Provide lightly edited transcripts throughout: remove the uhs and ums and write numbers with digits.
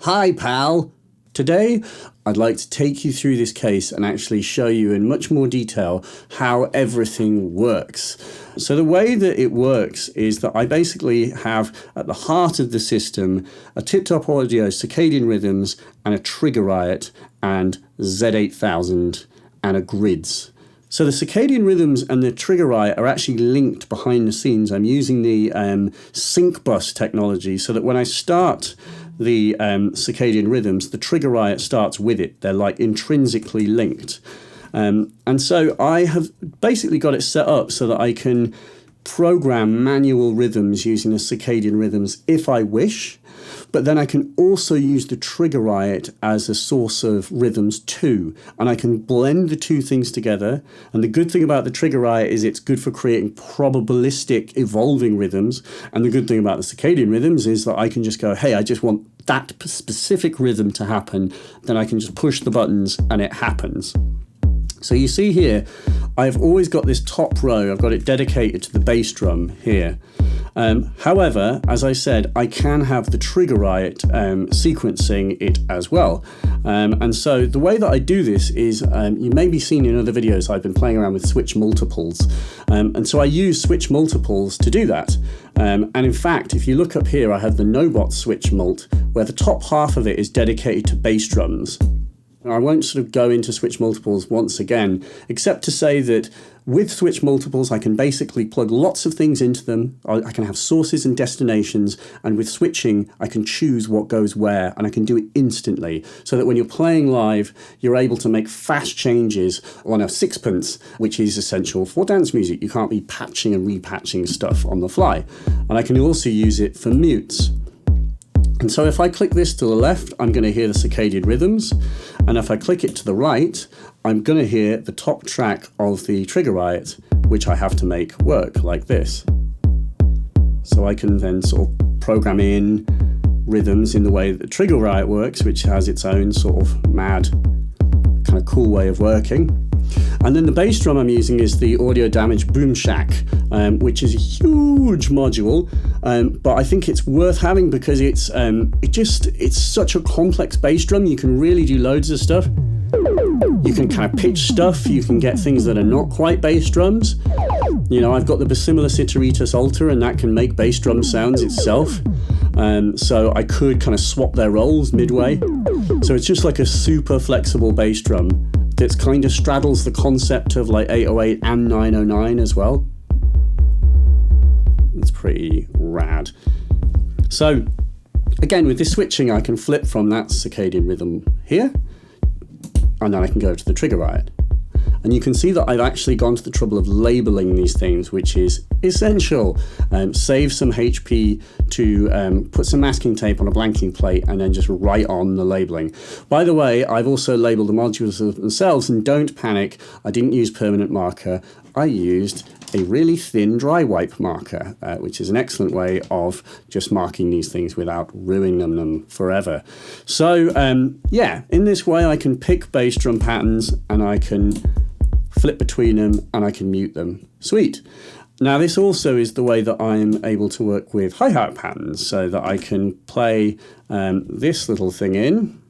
Hi, pal. Today, I'd like to take you through this case and actually show you in much more detail how everything works. So the way that it works is that I basically have at the heart of the system a tip-top audio, circadian rhythms, and a trigger riot, and Z8000, and a grids. So the circadian rhythms and the trigger riot are actually linked behind the scenes. I'm using the sync bus technology so that when I start the circadian rhythms, the trigger riot starts with it. They're like intrinsically linked. And so I have basically got it set up so that I can program manual rhythms using the circadian rhythms if I wish. But then I can also use the trigger riot as a source of rhythms too. And I can blend the two things together. And the good thing about the trigger riot is it's good for creating probabilistic evolving rhythms. And the good thing about the circadian rhythms is that I can just go, hey, I just want that specific rhythm to happen. Then I can just push the buttons and it happens. So you see here, I've always got this top row. I've got it dedicated to the bass drum here. However, as I said, I can have the trigger riot sequencing it as well. And so the way that I do this is, you may be seen in other videos, I've been playing around with switch multiples. And so I use switch multiples to do that. And in fact, if you look up here, I have the Nobot switch mult, where the top half of it is dedicated to bass drums. I won't sort of go into switch multiples once again, except to say that with switch multiples, I can basically plug lots of things into them. I can have sources and destinations, and with switching, I can choose what goes where, and I can do it instantly, so that when you're playing live, you're able to make fast changes on a sixpence, which is essential for dance music. You can't be patching and repatching stuff on the fly. And I can also use it for mutes. And so if I click this to the left, I'm going to hear the circadian rhythms. And if I click it to the right, I'm going to hear the top track of the trigger riot, which I have to make work like this. So I can then sort of program in rhythms in the way that the trigger riot works, which has its own sort of mad, kind of cool way of working. And then the bass drum I'm using is the Audio Damage Boom Shack, which is a huge module, but I think it's worth having because it's such a complex bass drum. You can really do loads of stuff. You can kind of pitch stuff. You can get things that are not quite bass drums. You know, I've got the Basimila Siteritas Alter, and that can make bass drum sounds itself. So I could kind of swap their roles midway. So it's just like a super flexible bass drum that kind of straddles the concept of like 808 and 909 as well. It's pretty rad. So again, with this switching, I can flip from that circadian rhythm here, and then I can go to the trigger riot. And you can see that I've actually gone to the trouble of labeling these things, which is essential. Save some HP to put some masking tape on a blanking plate and then just write on the labeling. By the way, I've also labeled the modules themselves, and don't panic, I didn't use permanent marker. I used a really thin dry wipe marker, which is an excellent way of just marking these things without ruining them forever. So yeah, in this way I can pick bass drum patterns and I can flip between them and I can mute them. Sweet. Now this also is the way that I'm able to work with hi-hat patterns, so that I can play this little thing in.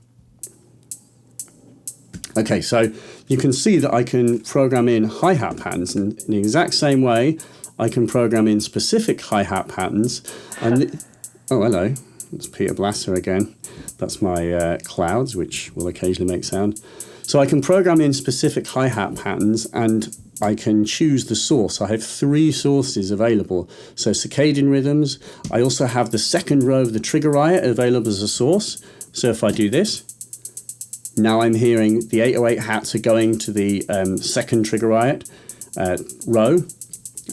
Okay, so you can see that I can program in hi-hat patterns, and in the exact same way I can program in specific hi-hat patterns. And oh, hello, it's Peter Blasser again. That's my clouds, which will occasionally make sound. So I can program in specific hi-hat patterns, and I can choose the source. I have 3 sources available. So circadian rhythms. I also have the second row of the trigger riot available as a source. So if I do this, now I'm hearing the 808 hats are going to the second trigger riot row.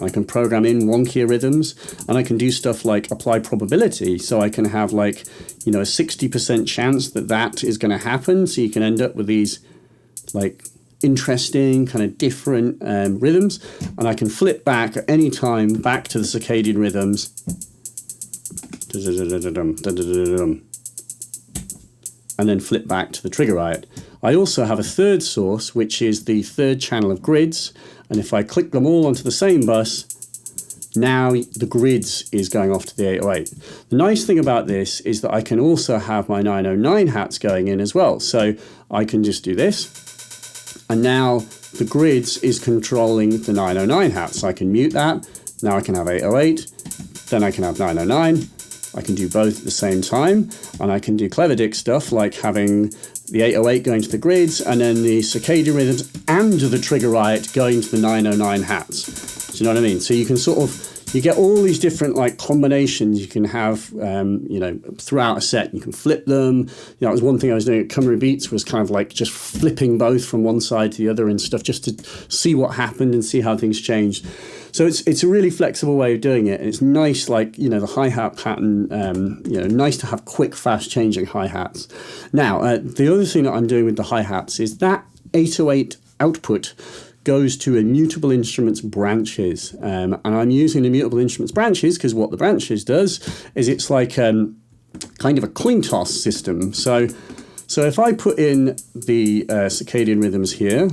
I can program in wonkier rhythms, and I can do stuff like apply probability. So I can have like, you know, a 60% chance that that is going to happen. So you can end up with these like interesting kind of different rhythms, and I can flip back at any time back to the circadian rhythms. And then flip back to the trigger riot. I also have a third source, which is the third channel of grids, and if I click them all onto the same bus, now the grids is going off to the 808. The nice thing about this is that I can also have my 909 hats going in as well. So I can just do this, and now the grids is controlling the 909 hats. So I can mute that. Now I can have 808, then I can have 909. I can do both at the same time, and I can do clever dick stuff like having the 808 going to the grids and then the circadian rhythms and the trigger riot going to the 909 hats. Do you know what I mean? So you can sort of, you get all these different like combinations you can have, you know, throughout a set. You can flip them. You know, that was one thing I was doing at Cymru Beats, was kind of like just flipping both from one side to the other and stuff, just to see what happened and see how things changed. So it's a really flexible way of doing it, and it's nice, like, you know, the hi-hat pattern, you know, nice to have quick, fast-changing hi-hats. Now, the other thing that I'm doing with the hi-hats is that 808 output goes to Immutable Instruments branches, and I'm using Immutable Instruments branches because what the branches does is it's like kind of a coin toss system. So if I put in the circadian rhythms here,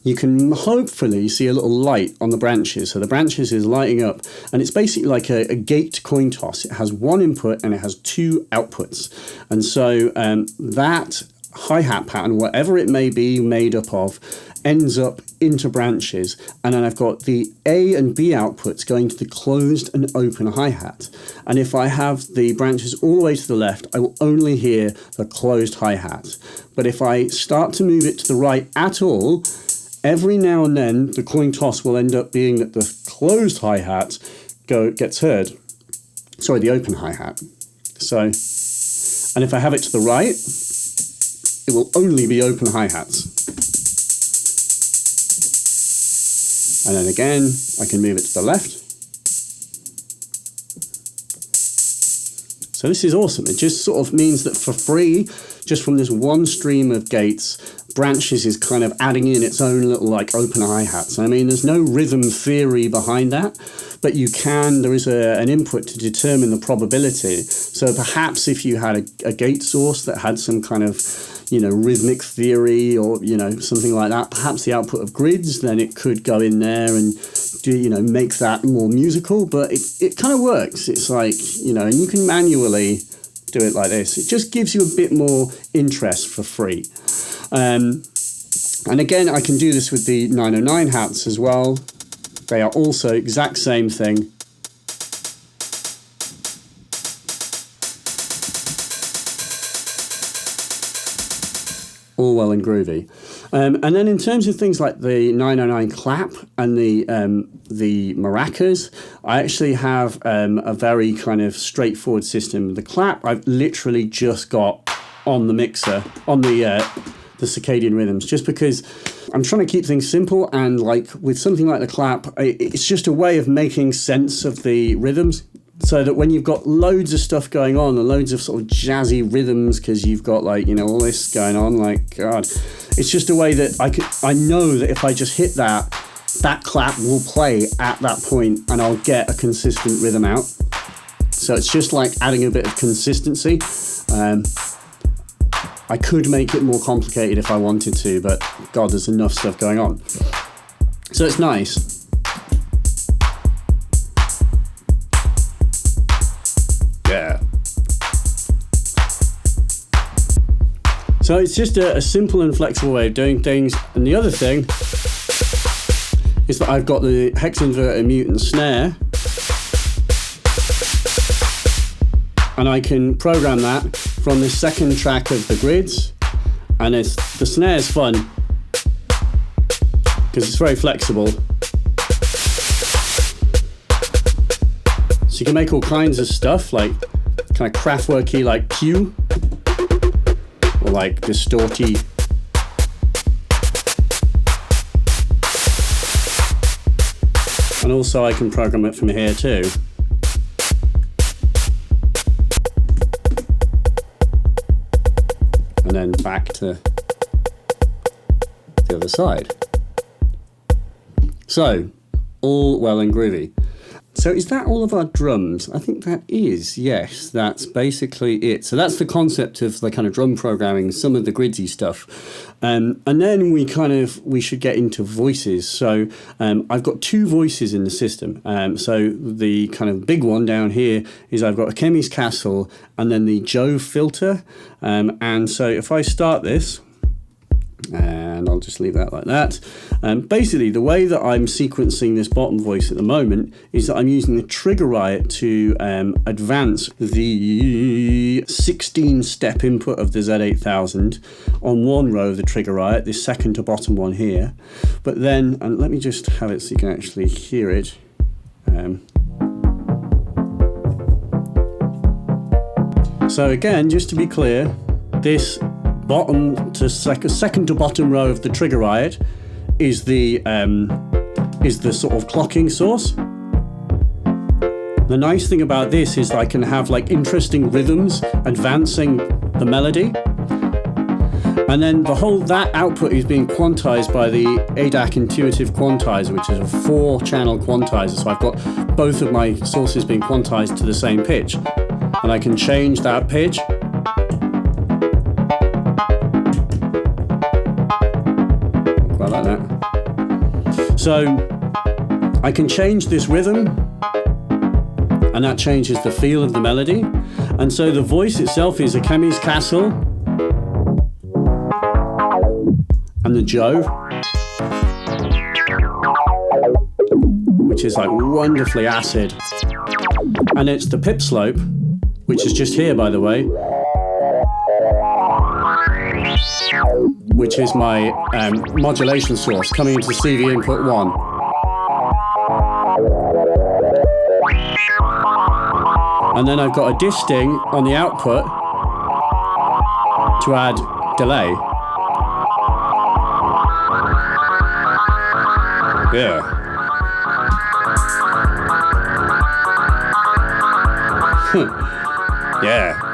you can hopefully see a little light on the branches. So the branches is lighting up, and it's basically like a gate coin toss. It has one input and it has two outputs. And so that hi-hat pattern, whatever it may be made up of, ends up into branches. And then I've got the A and B outputs going to the closed and open hi-hat. And if I have the branches all the way to the left, I will only hear the closed hi-hat. But if I start to move it to the right at all, every now and then the coin toss will end up being that the closed hi-hat gets heard. Sorry, the open hi-hat. So, and if I have it to the right, it will only be open hi-hats. And then again, I can move it to the left. So this is awesome. It just sort of means that for free, just from this one stream of gates, branches is kind of adding in its own little like open hi-hats. I mean, there's no rhythm theory behind that, but there is an input to determine the probability. So perhaps if you had a gate source that had some kind of, you know, rhythmic theory or, you know, something like that, perhaps the output of grids, then it could go in there and do, you know, make that more musical, but it kind of works. It's like, you know, and you can manually do it like this. It just gives you a bit more interest for free. And again, I can do this with the 909 hats as well. They are also exact same thing. All well and groovy. And then in terms of things like the 909 clap and the maracas, I actually have a very kind of straightforward system. The clap I've literally just got on the mixer, on the circadian rhythms, just because I'm trying to keep things simple, and like with something like the clap, it's just a way of making sense of the rhythms. So that when you've got loads of stuff going on and loads of sort of jazzy rhythms, because you've got like, you know, all this going on, like, God, it's just a way that I know that if I just hit that clap will play at that point and I'll get a consistent rhythm out. So it's just like adding a bit of consistency. I could make it more complicated if I wanted to, but God, there's enough stuff going on. So it's nice. Yeah. So it's just a simple and flexible way of doing things. And the other thing is that I've got the hex inverter mutant snare, and I can program that from the second track of the grids. And the snare's fun because it's very flexible. So you can make all kinds of stuff, like kind of Kraftwerky like Q, or like distorty. And also I can program it from here too. And then back to the other side. So, all well and groovy. So is that all of our drums? I think that is, yes, that's basically it. So that's the concept of the kind of drum programming, some of the gridsy stuff. And then we should get into voices. So I've got two voices in the system. So the kind of big one down here is I've got a Chemy's Castle and then the Jove filter. And so if I start this, and I'll just leave that like that. Basically, the way that I'm sequencing this bottom voice at the moment is that I'm using the trigger riot to advance the 16-step input of the Z8000 on one row of the trigger riot, this second to bottom one here. But then, and let me just have it so you can actually hear it. So again, just to be clear, this bottom to second to bottom row of the trigger riot is the sort of clocking source. The nice thing about this is I can have like interesting rhythms advancing the melody, and then that output is being quantized by the ADAC intuitive quantizer, which is a 4-channel quantizer. So I've got both of my sources being quantized to the same pitch, and I can change that pitch. Like that. So I can change this rhythm, and that changes the feel of the melody. And so the voice itself is a Chemy's Castle and the Jove, which is like wonderfully acid. And it's the pip slope, which is just here, by the way, which is my modulation source coming into CV input 1. And then I've got a disting on the output to add delay. Yeah. Yeah.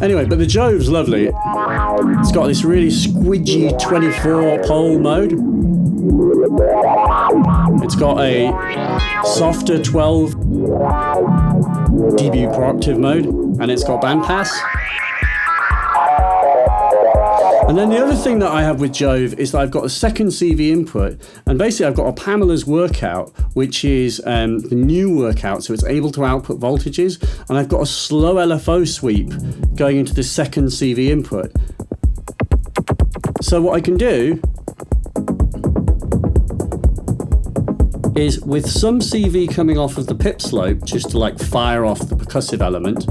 Anyway, but the Jove's lovely. It's got this really squidgy 24-pole mode. It's got a softer 12 dB per octave mode, and it's got bandpass. And then the other thing that I have with Jove is that I've got a second CV input, and basically I've got a Pamela's workout, which is the new workout, so it's able to output voltages, and I've got a slow LFO sweep going into the second CV input. So what I can do is, with some CV coming off of the pip slope, just to like fire off the percussive element,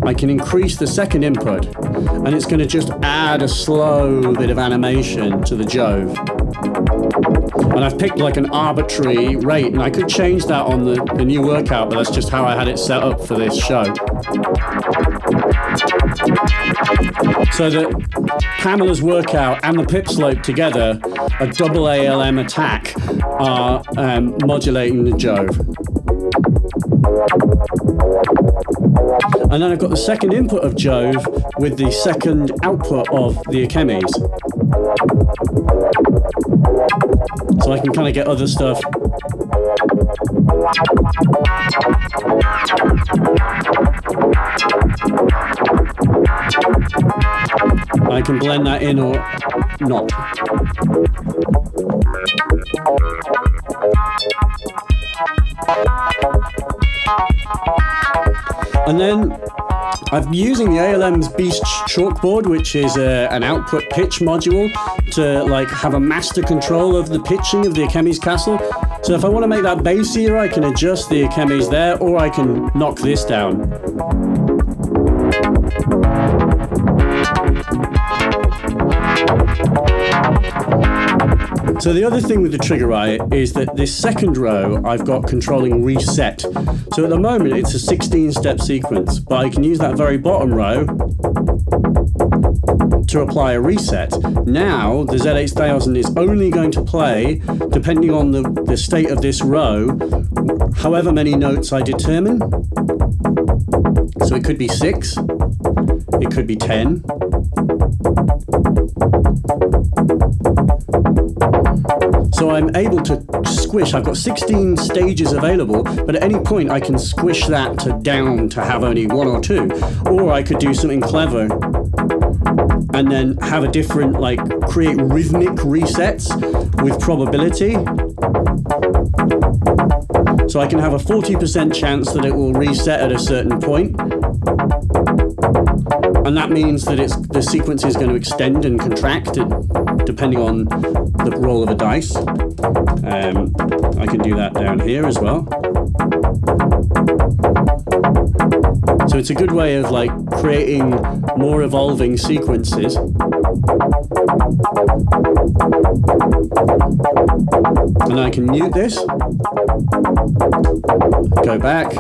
I can increase the second input, and it's going to just add a slow bit of animation to the Jove. And I've picked like an arbitrary rate, and I could change that on the new workout, but that's just how I had it set up for this show. So that Pamela's workout and the pip slope together, a double ALM attack, are modulating the Jove. And then I've got the second input of Jove with the second output of the Chemy's. So I can kind of get other stuff. I can blend that in or not. And then I'm using the ALM's Beast chalkboard, which is an output pitch module, to like have a master control of the pitching of the Chemy's Castle. So if I want to make that bassier, I can adjust the Chemy's there, or I can knock this down. So the other thing with the trigger riot is that this second row I've got controlling reset. So at the moment it's a 16-step sequence, but I can use that very bottom row to apply a reset. Now the Z8000 is only going to play, depending on the state of this row, however many notes I determine. So it could be 6, it could be 10. So I'm able to squish, I've got 16 stages available, but at any point I can squish that down to have only 1 or 2. Or I could do something clever and then have a different, like, create rhythmic resets with probability. So I can have a 40% chance that it will reset at a certain point. And that means that the sequence is going to extend and contract depending on the roll of a dice. I can do that down here as well. So it's a good way of like creating more evolving sequences. And I can mute this, go back,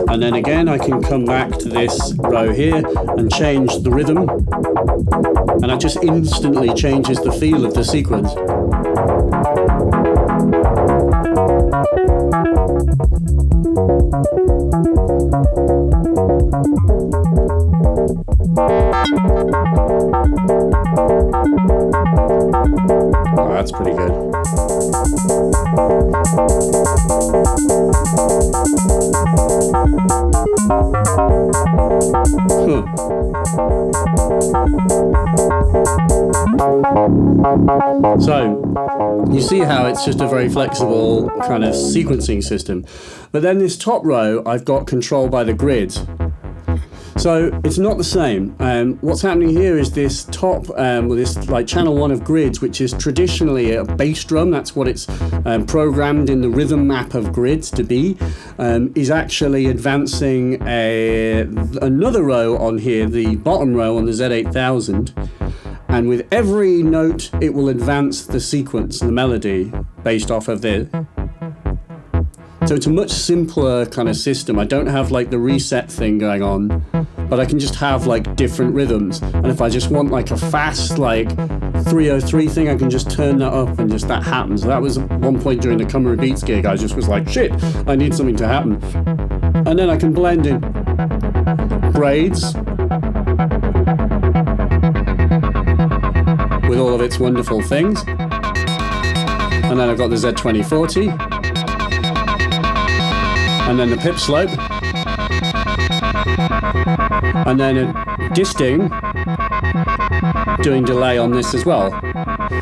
and then again I can come back to this row here and change the rhythm, and that just instantly changes the feel of the sequence. Oh, that's pretty good. So, you see how it's just a very flexible kind of sequencing system. But then this top row, I've got control by the grids. So it's not the same. What's happening here is this top, this like channel 1 of grids, which is traditionally a bass drum, that's what it's programmed in the rhythm map of grids to be, is actually advancing another row on here, the bottom row on the Z8000. And with every note, it will advance the sequence, the melody, based off of this. So it's a much simpler kind of system. I don't have like the reset thing going on, but I can just have like different rhythms. And if I just want like a fast like 303 thing, I can just turn that up and just that happens. That was one point during the Cummery Beats gig, I just was like, shit, I need something to happen. And then I can blend in braids with all of its wonderful things. And then I've got the Z2040. And then the pip slope, and then a disting doing delay on this as well,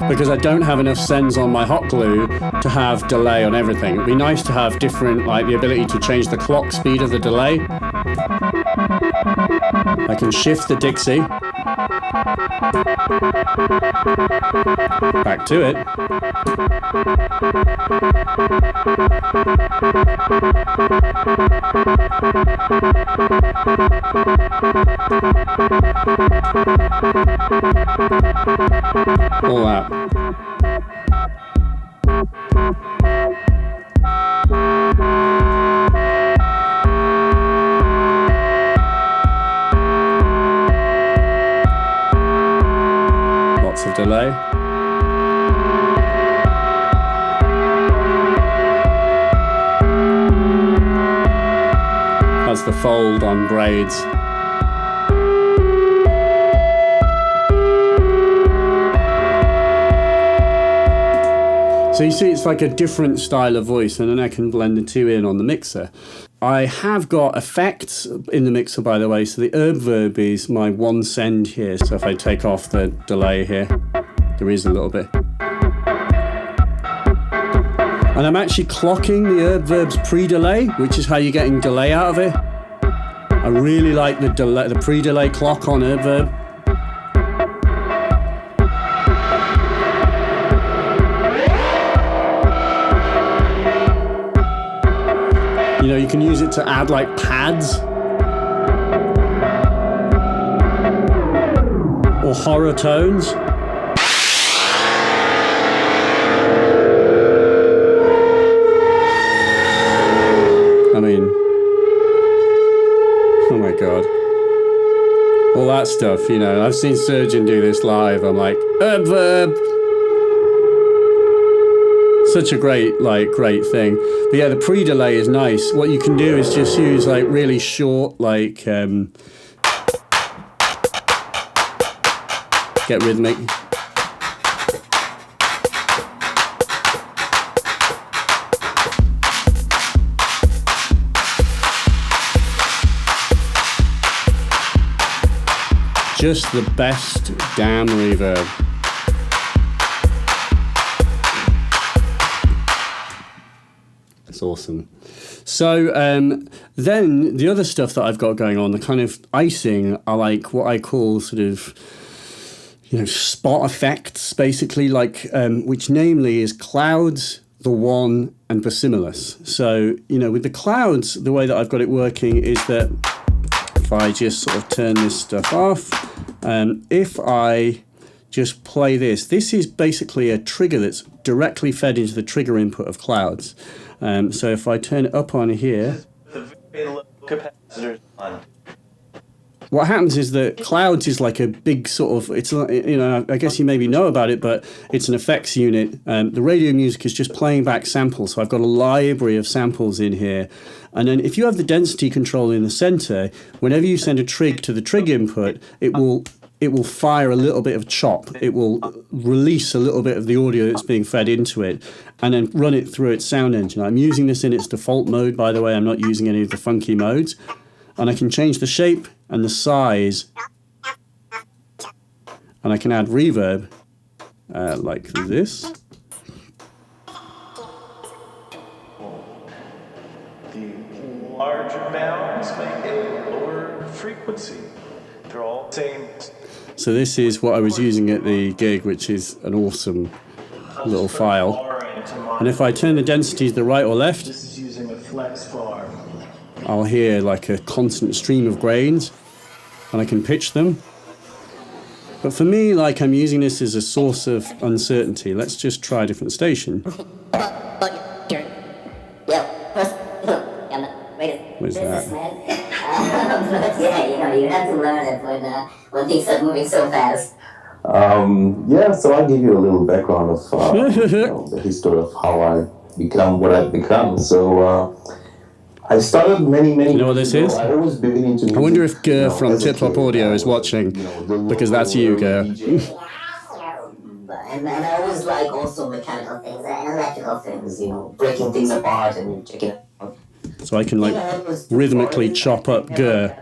because I don't have enough sends on my hot glue to have delay on everything. It'd be nice to have different, like the ability to change the clock speed of the delay. I can shift the Dixie back to it. All that. Lots of delay. That's the fold on braids. So you see it's like a different style of voice, and then I can blend the two in on the mixer. I have got effects in the mixer, by the way, so the herb verb is my one send here. So if I take off the delay here, there is a little bit. And I'm actually clocking the herb verb's pre-delay, which is how you're getting delay out of it. I really like the delay, the pre-delay clock on herb verb. You know, you can use it to add like pads or horror tones. I mean, oh my God. All that stuff, you know. I've seen Surgeon do this live. I'm like, verb. Such a great thing. But yeah, the pre-delay is nice. What you can do is just use like really short, like get rhythmic. Just the best damn reverb. That's awesome. So then the other stuff that I've got going on, the kind of icing, are like what I call sort of, you know, spot effects, basically, like which namely is clouds, the one, and Bassimilus. So, you know, with the clouds, the way that I've got it working is that if I just sort of turn this stuff off, if I just play this is basically a trigger that's directly fed into the trigger input of clouds. So if I turn it up on here, what happens is that clouds is like a big sort of, it's, you know, I guess you maybe know about it, but it's an effects unit. The radio music is just playing back samples. So I've got a library of samples in here. And then if you have the density control in the center, whenever you send a trig to the trig input, it will fire a little bit of chop. It will release a little bit of the audio that's being fed into it and then run it through its sound engine. I'm using this in its default mode, by the way. I'm not using any of the funky modes. And I can change the shape and the size. And I can add reverb like this. Larger bounds make a lower frequency. They're all the same. So this is what I was using at the gig, which is an awesome little file. And if I turn the density to the right or left, This is using a flex bar. I'll hear like a constant stream of grains, and I can pitch them. But for me, like, I'm using this as a source of uncertainty. Let's just try a different station. What is that? But yeah, you know, you have to learn it when things are moving so fast. So I'll give you a little background of the history of how I become what I've become. So I started many You know what this is? I always been into music. I wonder if Gur from Tip Top Audio is watching, because that's you, Gur. And I always like also mechanical things and electrical things, you know, breaking things apart and checking it out. So I can like rhythmically chop up Gur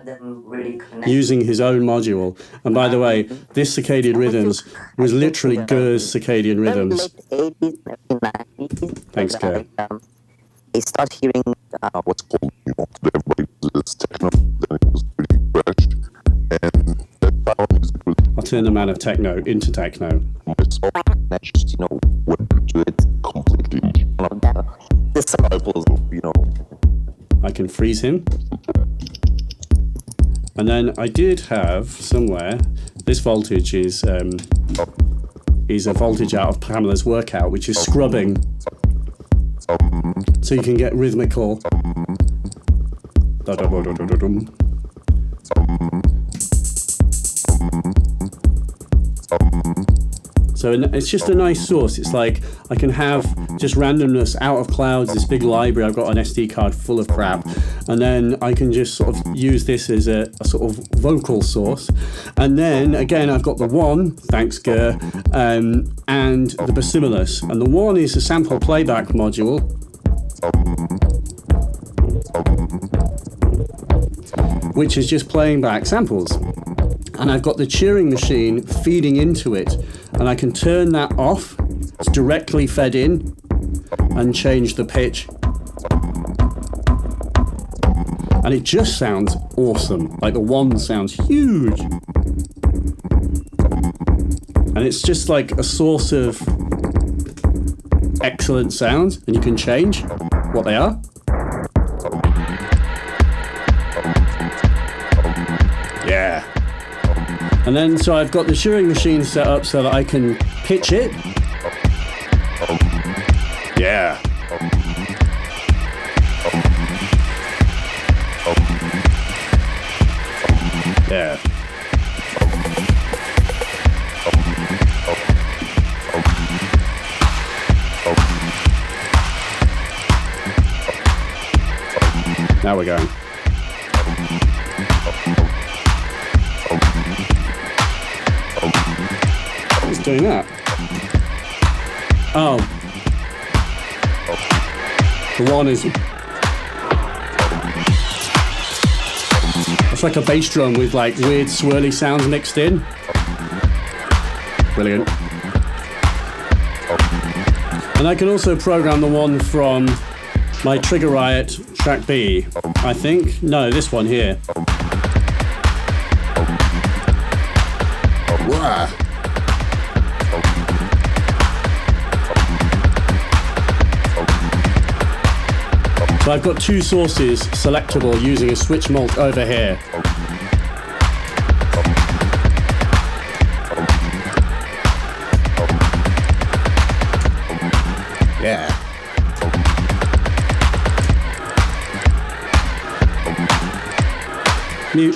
using his own module. And by the way, this Circadian Rhythms was literally Gur's Circadian Rhythms. Thanks, Gur. I start hearing what's called, everybody this techno, then it was pretty fresh, and that power music was I'll turn the man of techno into techno. my soul, and I just, went into it completely. The samples, I can freeze him. And then I did have somewhere, this voltage is a voltage out of Pamela's workout, which is scrubbing. So you can get rhythmical. So it's just a nice source. It's like I can have just randomness out of clouds, this big library. I've got an SD card full of crap. And then I can just sort of use this as a sort of vocal source. And then again, I've got the one, thanks Gur, and the Bassimilus. And the one is a sample playback module. Which is just playing back samples. And I've got the Turing machine feeding into it, and I can turn that off. It's directly fed in, and change the pitch. And it just sounds awesome. Like the one sounds huge. And it's just like a source of excellent sounds, and you can change what they are. Yeah. And then, so I've got the Turing machine set up so that I can pitch it. Yeah. Yeah. Now we're going. Who's doing that? Oh. The one is... It's like a bass drum with like weird swirly sounds mixed in. Brilliant. And I can also program the one from my Trigger Riot track B, I think. No, this one here. Wah. So I've got two sources selectable using a switch mult over here. Yeah. Mute.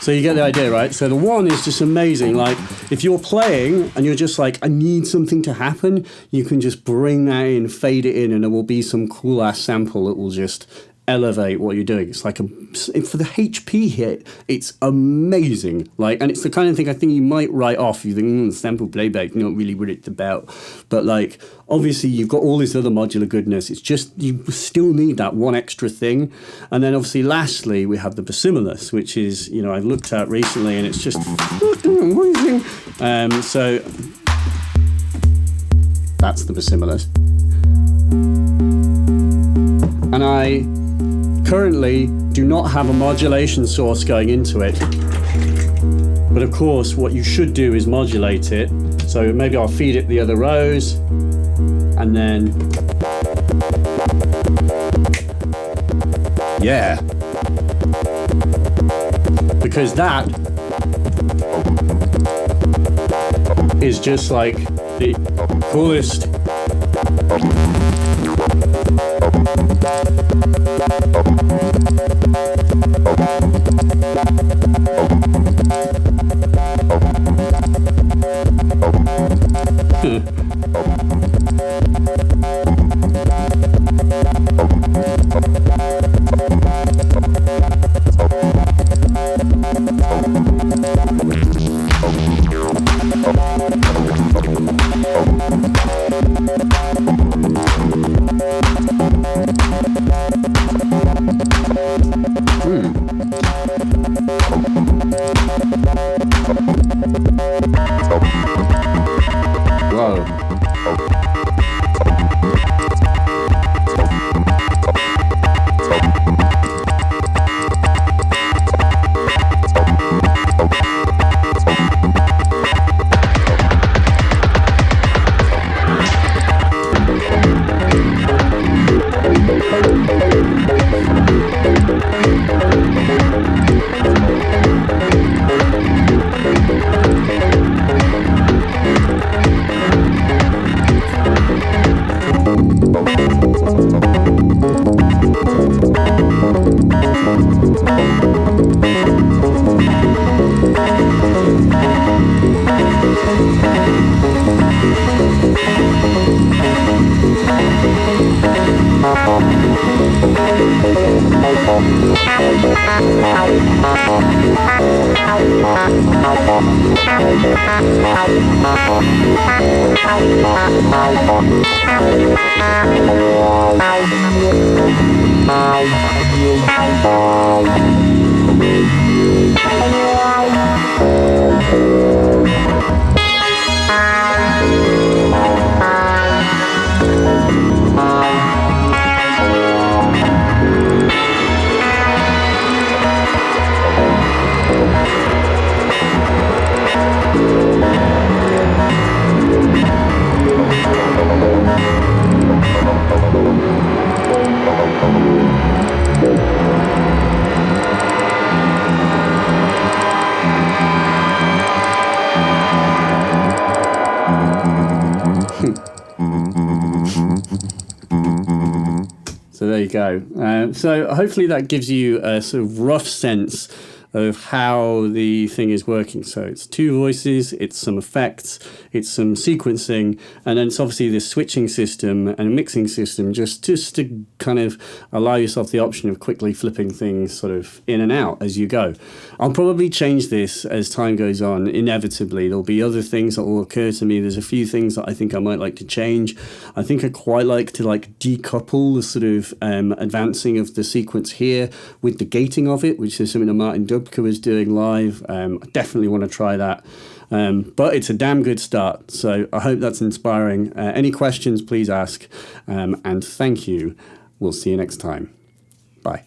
So you get the idea, right? So the one is just amazing. Like, if you're playing and you're just like, I need something to happen, you can just bring that in, fade it in, and there will be some cool ass sample that will just elevate what you're doing. It's like for the HP hit, it's amazing. Like, and it's the kind of thing I think you might write off. You think sample playback, not really what it's about. But like, obviously you've got all this other modular goodness. It's just you still need that one extra thing. And then obviously, lastly, we have the Bassimilus, which is, you know, I've looked at recently, and it's just fucking amazing. So that's the Bassimilus, and I currently do not have a modulation source going into it, but of course what you should do is modulate it. So maybe I'll feed it the other rows, and then yeah, because that is just like the coolest. So there you go. So hopefully that gives you a sort of rough sense of how the thing is working. So it's two voices, it's some effects, it's some sequencing, and then it's obviously this switching system and mixing system just to kind of allow yourself the option of quickly flipping things sort of in and out as you go. I'll probably change this as time goes on. Inevitably, there'll be other things that will occur to me. There's a few things that I think I might like to change. I think I quite like to decouple the sort of advancing of the sequence here with the gating of it, which is something that Martin Dubka was doing live. I definitely want to try that. But it's a damn good start. So I hope that's inspiring. Any questions, please ask. And thank you. We'll see you next time. Bye.